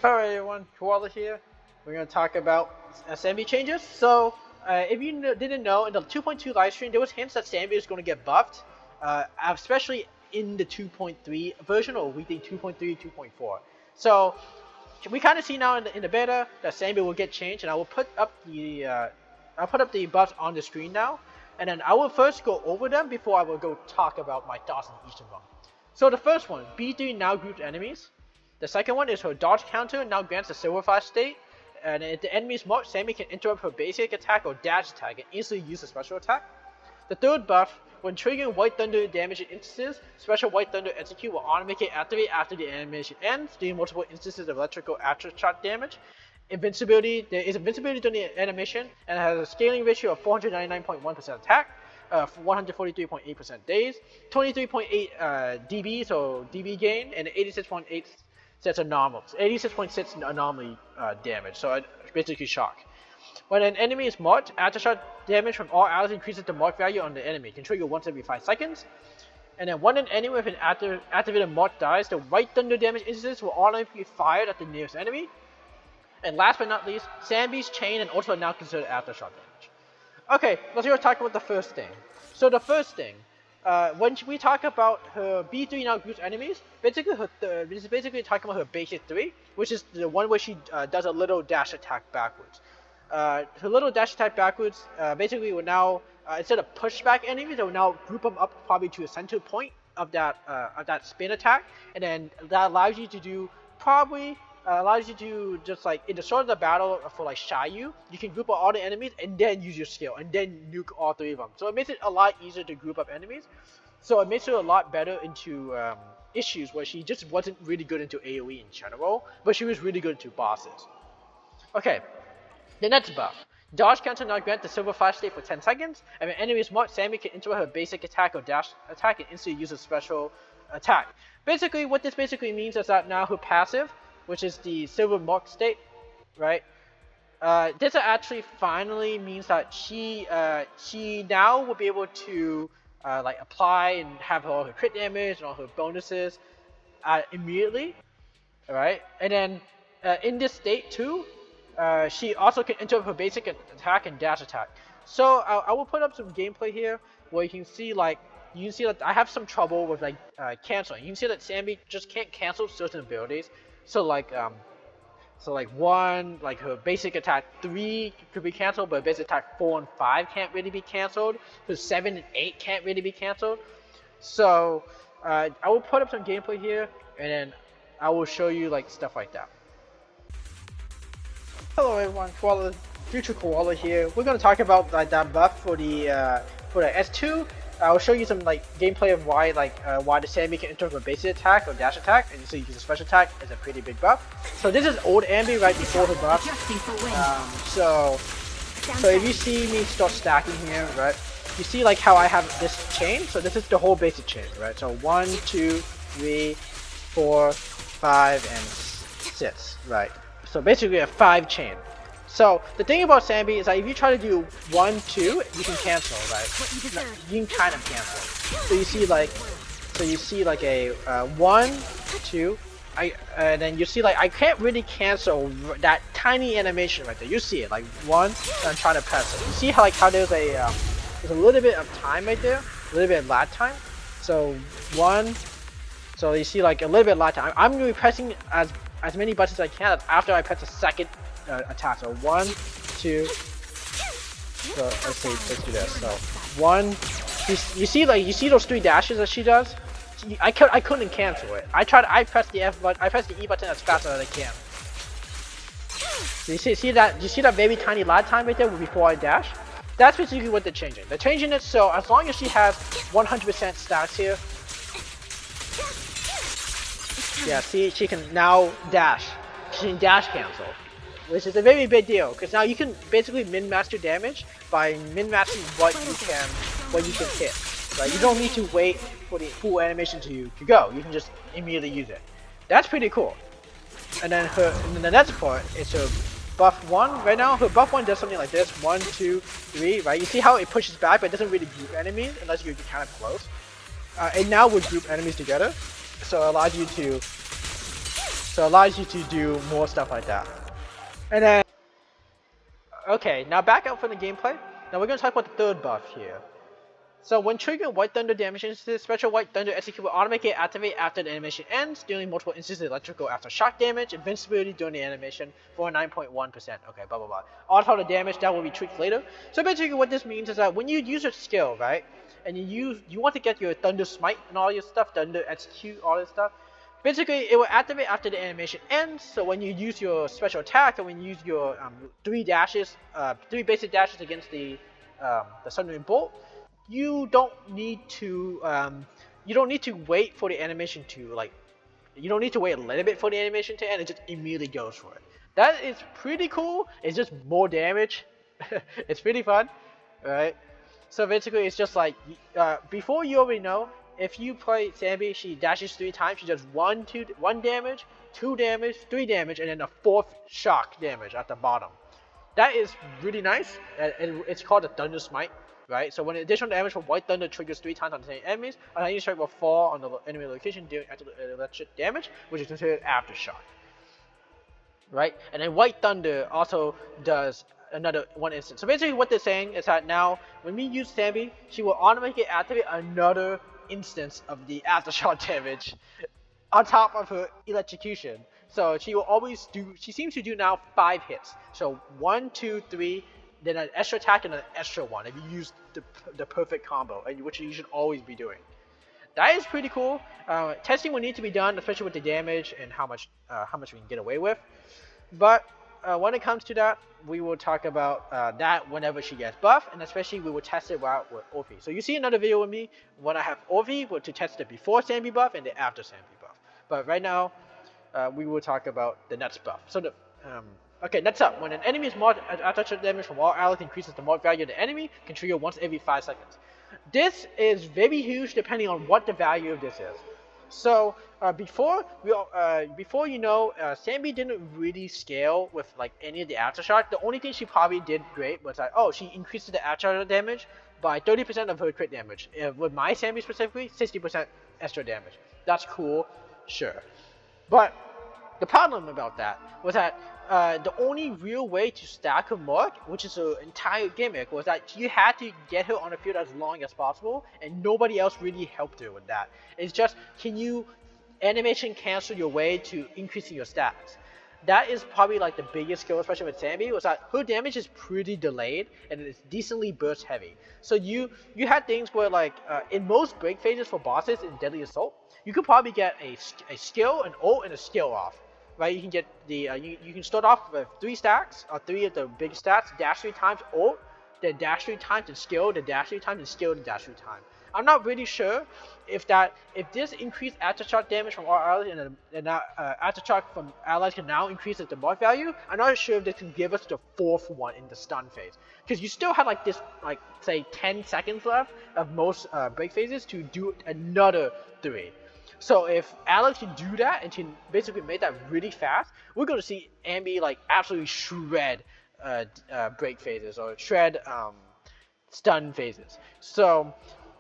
Alright everyone, Koala here. We're going to talk about SAnby changes. So, if you didn't know, in the 2.2 livestream, there was hints that SAnby is going to get buffed, especially in the 2.3 version, or we think 2.3, 2.4. So, we kind of see now in the beta that SAnby will get changed, and I will put up the buffs on the screen now, and then I will first go over them before I will go talk about my thoughts on each of them. So the first one, B3 now groups enemies. The second one is her dodge counter now grants a silver 5 state, and if the enemy is marked, SAnby can interrupt her basic attack or dash attack and instantly use a special attack. The third buff, when triggering White Thunder damage in instances, special White Thunder execute will automatically activate after the animation ends, doing multiple instances of electrical aftershock damage. Invincibility, there is invincibility during the animation, and it has a scaling ratio of 499.1% attack, 143.8% days, 23.8 dB, so dB gain, and 86.8 sets anomalies, 86.6 anomaly damage, so basically shock. When an enemy is marked, aftershock damage from all allies increases the mark value on the enemy. It can trigger once every 5 seconds. And then when an enemy with an activated mark dies, the White Thunder damage instances will automatically be fired at the nearest enemy. And last but not least, SAnby's chain and ultimate now considered aftershock damage. Okay, let's go talk about the first thing. So the first thing, when we talk about her B3 now groups enemies, basically this is basically talking about her basic 3, which is the one where she does a little dash attack backwards. Her little dash attack backwards basically will now, instead of pushback enemies, it will now group them up probably to a center point of that spin attack, and then that allows you to do allows you to just like in the start of the battle for like Shayu, you can group up all the enemies and then use your skill and then nuke all 3 of them. So it makes it a lot easier to group up enemies. So it makes her a lot better into issues where she just wasn't really good into AoE in general, but she was really good into bosses. Okay, the next buff. Dodge counter now grants the silver 5 state for 10 seconds, and when enemy is marked, SAnby can interrupt her basic attack or dash attack and instantly use a special attack. Basically, what this basically means is that now her passive, which is the silver mark state, right? This actually finally means that she now will be able to like apply and have all her crit damage and all her bonuses immediately, alright? And then in this state too, she also can interrupt her basic attack and dash attack. So I will put up some gameplay here where you can see that I have some trouble with like canceling. You can see that SAnby just can't cancel certain abilities. So like her basic attack 3 could be cancelled, but basic attack 4 and 5 can't really be cancelled. So 7 and 8 can't really be cancelled. So I will put up some gameplay here, and then I will show you like stuff like that. Hello everyone, future Koala here. We're gonna talk about like that buff for the S2. I'll show you some like gameplay of why the SAnby can interrupt a basic attack or dash attack, and so you use a special attack is a pretty big buff. So this is old Ambi right before her buff. So if you see me start stacking here, right? You see like how I have this chain. So this is the whole basic chain, right? So 1, 2, 3, 4, 5, and 6, right? So basically a 5 chain. So the thing about SAnby is that if you try to do 1, 2, you can cancel, right? No, you can kind of cancel. So you see like a 1, 2, and then you see like I can't really cancel that tiny animation right there. You see it like 1, and I'm trying to press it. You see how there's a little bit of time right there, a little bit of lag time. So 1, so you see like a little bit of lag time. I'm gonna be pressing as many buttons as I can after I press the second attack. So 1, 2. So let's do this. So 1. You see those 3 dashes that she does. I couldn't cancel it. I pressed the F button. I pressed the E button as fast as I can. So you see that very tiny lag time right there before I dash. That's basically what they're changing. They're changing it so as long as she has 100% stats here. Yeah, see, she can now dash. She can dash cancel, which is a very big deal because now you can basically min-max your damage by min-maxing what you can hit. Like you don't need to wait for the full animation to go. You can just immediately use it. That's pretty cool. And then the next part is her buff 1. Right now, her buff 1 does something like this: 1, 2, 3. Right? You see how it pushes back, but it doesn't really group enemies unless you're kind of close. It now would group enemies together, so it allows you to So it allows you to do more stuff like that. And then, okay, now back up from the gameplay. Now we're going to talk about the third buff here. So when triggering White Thunder damage instances, special White Thunder execute will automatically activate after the animation ends, dealing multiple instances of electrical aftershock damage, invincibility during the animation for 9.1%. Okay, blah blah blah. All the damage that will be tweaked later. So basically what this means is that when you use a skill, right, and you want to get your Thunder Smite and all your stuff, Thunder execute, all this stuff, basically it will activate after the animation ends. So when you use your special attack and when you use your 3 basic dashes against the Sundering Bolt, you don't need to wait for the animation to you don't need to wait a little bit for the animation to end. It just immediately goes for it. That is pretty cool. It's just more damage. It's pretty fun, right? So basically it's just like before, you already know, if you play SAnby, she dashes 3 times, she does 1 damage, 2 damage, 3 damage, and then a 4th shock damage at the bottom. That is really nice, and it's called a Thunder Smite. Right, so when additional damage from White Thunder triggers 3 times on the same enemies, an enemy strike will fall on the enemy location dealing electric damage, which is considered Aftershock. Right, and then White Thunder also does another 1 instance. So basically what they're saying is that now when we use SAnby, she will automatically activate another instance of the Aftershock damage on top of her electrocution. So she will always do, she seems to do now 5 hits. So 1, 2, 3, then an extra attack and an extra one if you use the perfect combo, which you should always be doing. That is pretty cool. Testing will need to be done, especially with the damage and how much we can get away with. But when it comes to that, we will talk about that whenever she gets buffed, and especially we will test it out with Orphie. So you see another video with me when I have Orphie to test the before SAnby buff and the after SAnby buff. But right now, we will talk about the next buff. So okay, next up, when an enemy is marked aftershock damage from all allies increases the mark value of the enemy, can trigger once every 5 seconds. This is very huge depending on what the value of this is. So before you know, SAnby didn't really scale with like any of the aftershock. The only thing she probably did great was like, oh, she increases the aftershock damage by 30% of her crit damage. With my SAnby specifically, 60% extra damage. That's cool, sure. But the problem about that was that the only real way to stack her mark, which is her entire gimmick, was that you had to get her on the field as long as possible, and nobody else really helped her with that. It's just, can you animation cancel your way to increasing your stats? That is probably like the biggest skill, especially with SAnby, was that her damage is pretty delayed and it's decently burst heavy. So you had things where like in most break phases for bosses in Deadly Assault, you could probably get a skill, an ult, and a skill off. Right, you can get the you can start off with 3 stacks, or 3 of the big stats, dash 3 times ult, then dash 3 times and skill, then dash 3 times and skill, then dash 3 times. I'm not really sure if this increased aftershock damage from all allies and aftershock from allies can now increase the mark value. I'm not sure if this can give us the 4th one in the stun phase, because you still have like this, like say 10 seconds left of most break phases to do another 3. So if Alex can do that and can basically make that really fast, we're going to see SAnby like absolutely shred break phases or shred stun phases. So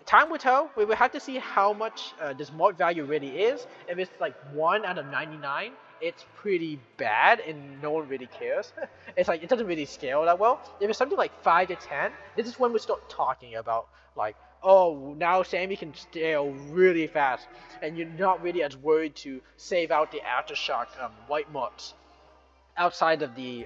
time will tell. We will have to see how much this mark value really is. If it's like 1 out of 99, it's pretty bad and no one really cares. It's like it doesn't really scale that well. If it's something like 5 to 10, this is when we start talking about like, oh, now SAnby can scale really fast, and you're not really as worried to save out the aftershock white marks outside of the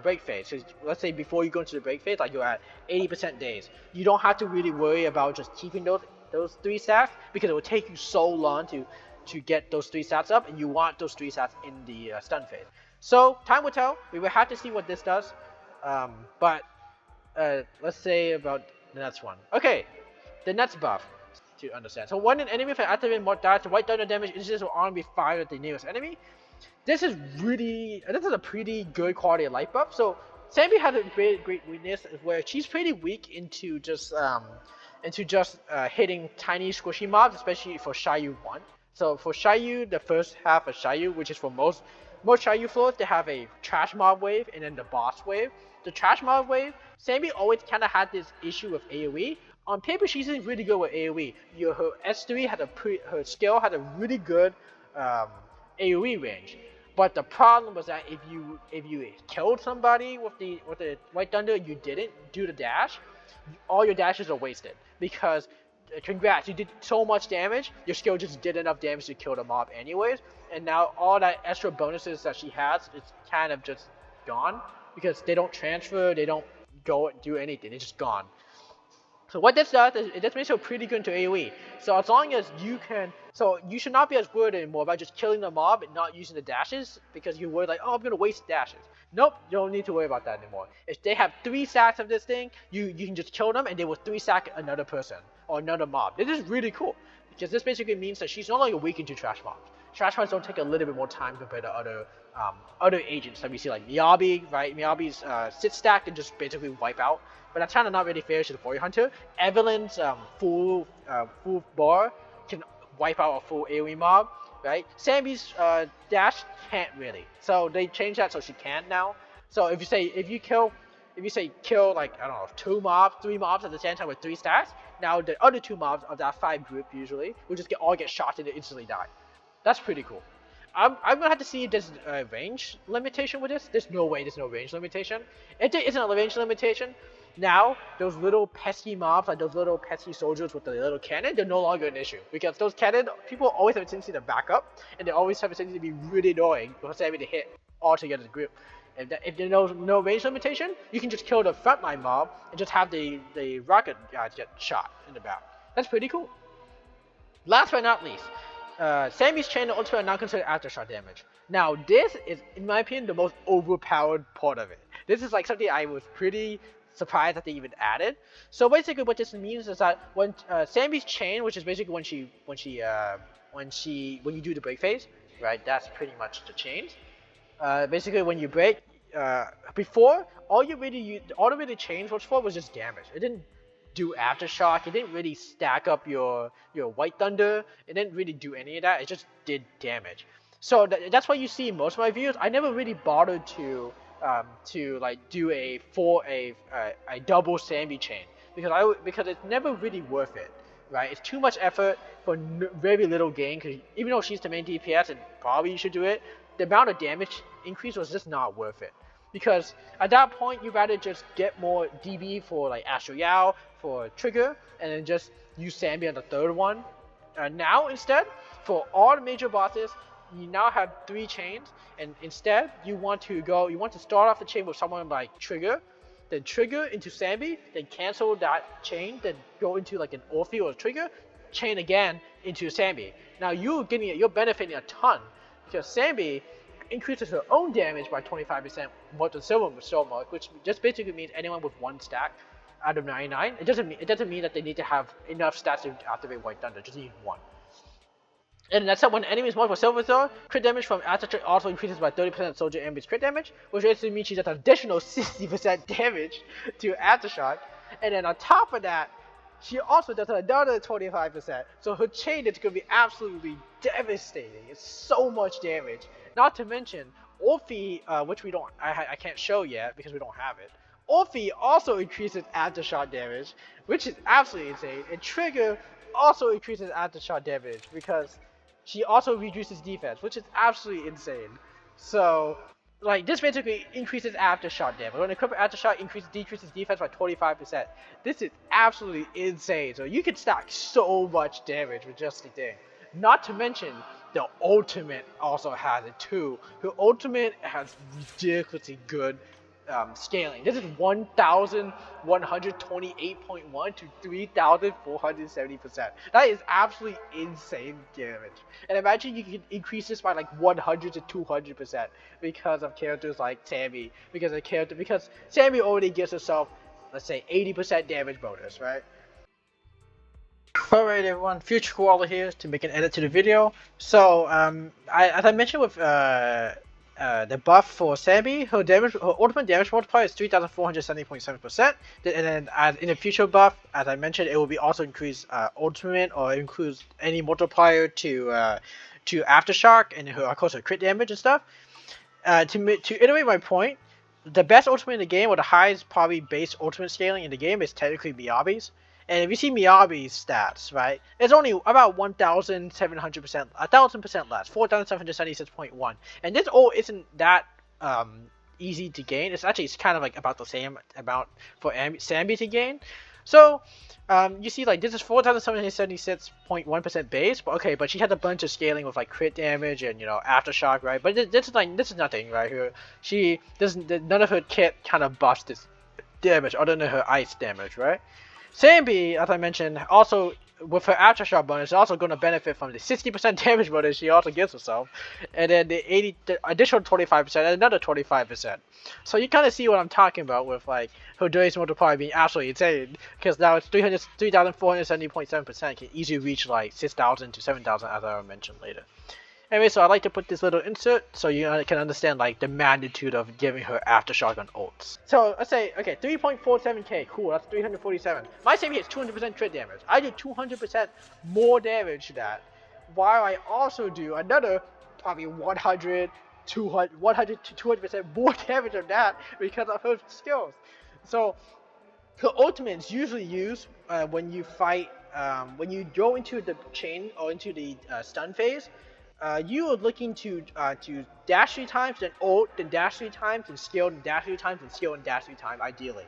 break phase. So let's say before you go into the break phase, like you're at 80% days, you don't have to really worry about just keeping those 3 stats, because it will take you so long to get those 3 stats up, and you want those 3 stats in the stun phase. So time will tell. We will have to see what this does. But let's say about the next one. Okay, the next buff to understand. So when an enemy with an activated mark dies, the White Thunder damage instances will only be fired at the nearest enemy. This is a pretty good quality of life buff. So SAnby had a great weakness where she's pretty weak into just hitting tiny squishy mobs, especially for Xiaoyu 1. So for Xiaoyu, the first half of Xiaoyu, which is for most Xiaoyu floors, they have a trash mob wave and then the boss wave. The trash mob wave, SAnby always kind of had this issue with AoE. On paper, she's really good with AoE. Her S3 had her skill had a really good AoE range. But the problem was that if you killed somebody with the White Thunder, you didn't do the dash, all your dashes are wasted because congrats, you did so much damage, your skill just did enough damage to kill the mob anyways, and now all that extra bonuses that she has is kind of just gone because they don't transfer, they don't go and do anything, they're just gone. So what this does is it just makes her pretty good into AoE. So as long as you can, so you should not be as worried anymore about just killing the mob and not using the dashes because you're worried like, oh, I'm gonna waste dashes. Nope, you don't need to worry about that anymore. If they have 3 stacks of this thing, you can just kill them and they will 3 stack another person or another mob. This is really cool because this basically means that she's no longer weak into trash mobs. Trash mobs don't take a little bit more time compared to other agents that we see like Miyabi, right? Miyabi's sit stack and just basically wipe out. But that's kind of not really fair to the Warrior Hunter. Evelyn's full bar can wipe out a full AoE mob, right? SAnby's dash can't really. So they changed that so she can now. So if you kill like, I don't know, 2 mobs, 3 mobs at the same time with 3 stacks, now the other 2 mobs of that 5 group usually will just all get shot and instantly die. That's pretty cool. I'm gonna have to see if there's a range limitation with this. There's no way there's no range limitation. If there isn't a range limitation, now those little pesky mobs, like those little pesky soldiers with the little cannon, they're no longer an issue. Because those cannon, people always have a tendency to back up, and they always have a tendency to be really annoying because they have to hit all together as a group. If there's no range limitation, you can just kill the frontline mob and just have the rocket guys get shot in the back. That's pretty cool. Last but not least, SAnby's chain and ultimate are not considered aftershock damage. Now this is, in my opinion, the most overpowered part of it. This is like something I was pretty surprised that they even added. So basically what this means is that when SAnby's chain, which is basically when you do the break phase, right? That's pretty much the chains. Basically when you break, before all the really chains was for was just damage. It didn't do aftershock. It didn't really stack up your White Thunder. It didn't really do any of that. It just did damage. So that's why you see in most of my videos, I never really bothered to like do a double SAnby chain because it's never really worth it, right? It's too much effort for very little gain. Because even though she's the main DPS and probably you should do it, the amount of damage increase was just not worth it. Because at that point, you'd rather just get more DB for like Astral Yao, for Trigger, and then just use SAnby on the third one. Now, instead, for all the major bosses, you now have 3 chains, and instead, you want to start off the chain with someone like Trigger, then Trigger into SAnby, then cancel that chain, then go into like an Orphie or a Trigger, chain again into SAnby. Now, you're benefiting a ton, because SAnby increases her own damage by 25% more than Silver so much, which just basically means anyone with 1 stack out of 99. It doesn't mean that they need to have enough stats to activate White Thunder. Just need 1. And that's when enemies marked for Silver Throw, crit damage from Aftershock also increases by 30% Soldier Ambi's crit damage, which basically means she does an additional 60% damage to Aftershock. And then on top of that, she also does another 25%. So her chain is going to be absolutely devastating. It's so much damage. Not to mention, Orphie, which I can't show yet because we don't have it. Orphie also increases Aftershock damage, which is absolutely insane. And Trigger also increases Aftershock damage because she also reduces defense, which is absolutely insane. So, like, this basically increases Aftershock damage. When equipped Aftershock decreases defense by 25%. This is absolutely insane. So you can stack so much damage with just the thing. Not to mention, the ultimate also has it too. Her ultimate has ridiculously good scaling. This is 1,128.1 to 3,470%. That is absolutely insane damage. And imagine you can increase this by like 100 to 200% because of characters like SAnby. Because SAnby already gives herself, let's say, 80% damage bonus, right? Alright everyone, Future Koala here to make an edit to the video. So, as I mentioned with the buff for SAnby, her ultimate damage multiplier is 3,470.7%. And then in the future buff, as I mentioned, it will be also increase ultimate or includes any multiplier to Aftershock and of course her crit damage and stuff. To iterate my point, the best ultimate in the game, or the highest probably base ultimate scaling in the game, is technically Miyabi's. And if you see Miyabi's stats, right, it's only about 1,700%, 1,000% less, 4,776.1. And this ult isn't that easy to gain. It's kind of like about the same amount for SAnby to gain. So you see, like, this is 4,776.1% base, but okay, but she has a bunch of scaling with like crit damage and aftershock, right? But this is nothing, right? She doesn't, none of her kit kind of buffs this damage other than her ice damage, right? SAnby, as I mentioned, also with her Aftershock bonus, is also going to benefit from the 60% damage bonus she also gives herself, and then the additional 25% and another 25%. So you kind of see what I'm talking about with like her duration multiplier being absolutely insane, because now it's 3,470.7% can easily reach like 6,000 to 7,000, as I will mention later. Anyway, so I like to put this little insert so you can understand like the magnitude of giving her Aftershock on ults. So let's say, okay, 3.47k, cool, that's 347. My SAnby hits 200% crit damage. I do 200% more damage to that, while I also do another probably 100 to 200% more damage of that because of her skills. So her ultimates usually used when you fight, when you go into the chain or into the stun phase. You are looking to dash 3 times, then ult, then dash 3 times, then skill, then dash 3 times, then skill, and dash 3 times, ideally.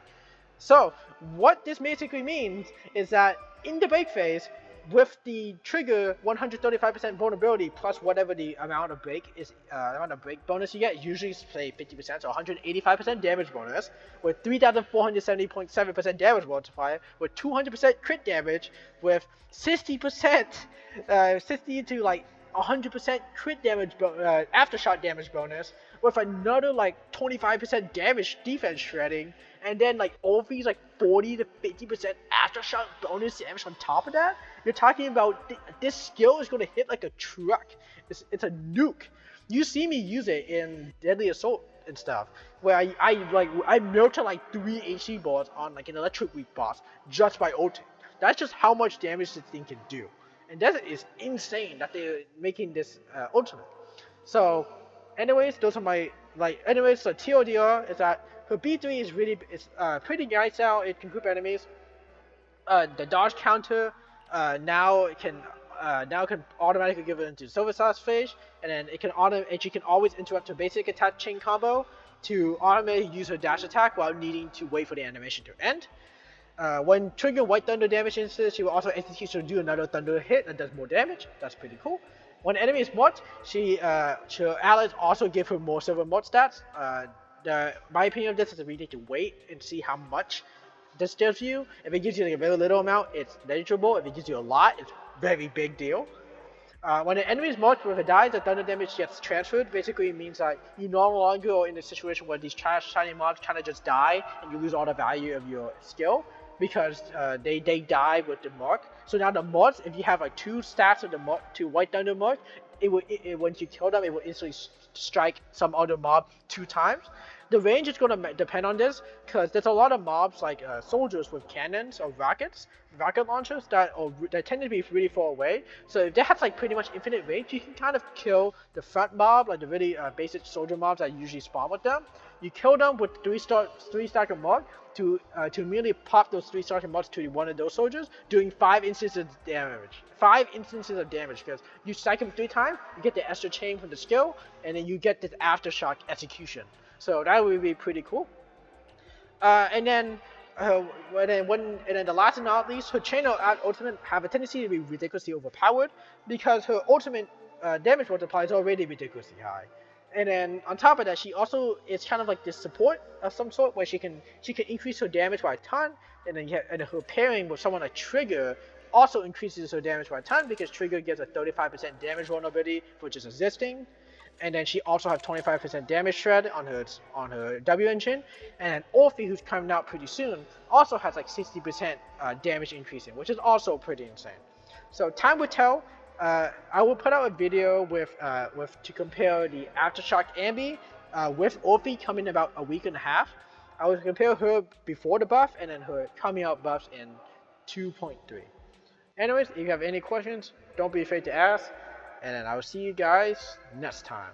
So, what this basically means is that in the break phase, with the trigger 135% vulnerability plus whatever the amount of break bonus you get, usually say 50%, so 185% damage bonus, with 3,470.7% damage multiplier, with 200% crit damage, with 60%, 60 to like 100% crit damage, aftershock damage bonus, with another like 25% damage defense shredding, and then like Orphie's like 40 to 50% aftershock bonus damage on top of that. You're talking about this skill is gonna hit like a truck. It's a nuke. You see me use it in Deadly Assault and stuff, where I melted like 3 HC balls on like an electric weak boss just by ulting. That's just how much damage this thing can do. And that is insane that they're making this ultimate. So, anyways, those are my Anyways, so TLDR is that her B3 is pretty nice now. It can group enemies. The dodge counter now can automatically give it into Silver Sauce phase, and then she can always interrupt her basic attack chain combo to automatically use her dash attack while needing to wait for the animation to end. When trigger White Thunder damage instance, she will also execute to do another Thunder hit that does more damage. That's pretty cool. When enemy is morphed, her allies also give her more silver morph stats. My opinion of this is that we need to wait and see how much this gives you. If it gives you like a very little amount, it's negligible. If it gives you a lot, it's a very big deal. When an enemy is morphed with a dies, the thunder damage gets transferred. Basically, it means that you no longer are in a situation where these shiny mobs kind of just die and you lose all the value of your skill, because they die with the mark. So now the marks, if you have like 2 stats of the mark, 2 White Thunder mark, once you kill them, it will instantly strike some other mob 2 times. The range is going to depend on this, because there's a lot of mobs like soldiers with cannons or rocket launchers that tend to be really far away. So if they have like pretty much infinite range, you can kind of kill the front mob, like the really basic soldier mobs that usually spawn with them. You kill them with 3 stack of mark to immediately pop those 3 stack of marks to one of those soldiers, doing 5 instances of damage. 5 instances of damage, because you stack them 3 times, you get the extra chain from the skill, and then you get this aftershock execution. So that would be pretty cool. And then the last and not least, her chain ultimate have a tendency to be ridiculously overpowered, because her ultimate damage multiplier is already ridiculously high. And then on top of that, she also is kind of like this support of some sort, where she can increase her damage by a ton, and then her pairing with someone like Trigger also increases her damage by a ton, because Trigger gives a 35% damage vulnerability for just existing. And then she also has 25% damage shred on her W engine, and then Orphie, who's coming out pretty soon, also has like 60% damage increasing, which is also pretty insane. So time will tell. I will put out a video with to compare the Aftershock Ambi with Orphie coming about a week and a half. I will compare her before the buff and then her coming out buffs in 2.3. Anyways, if you have any questions, don't be afraid to ask. And then I will see you guys next time.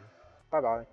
Bye bye.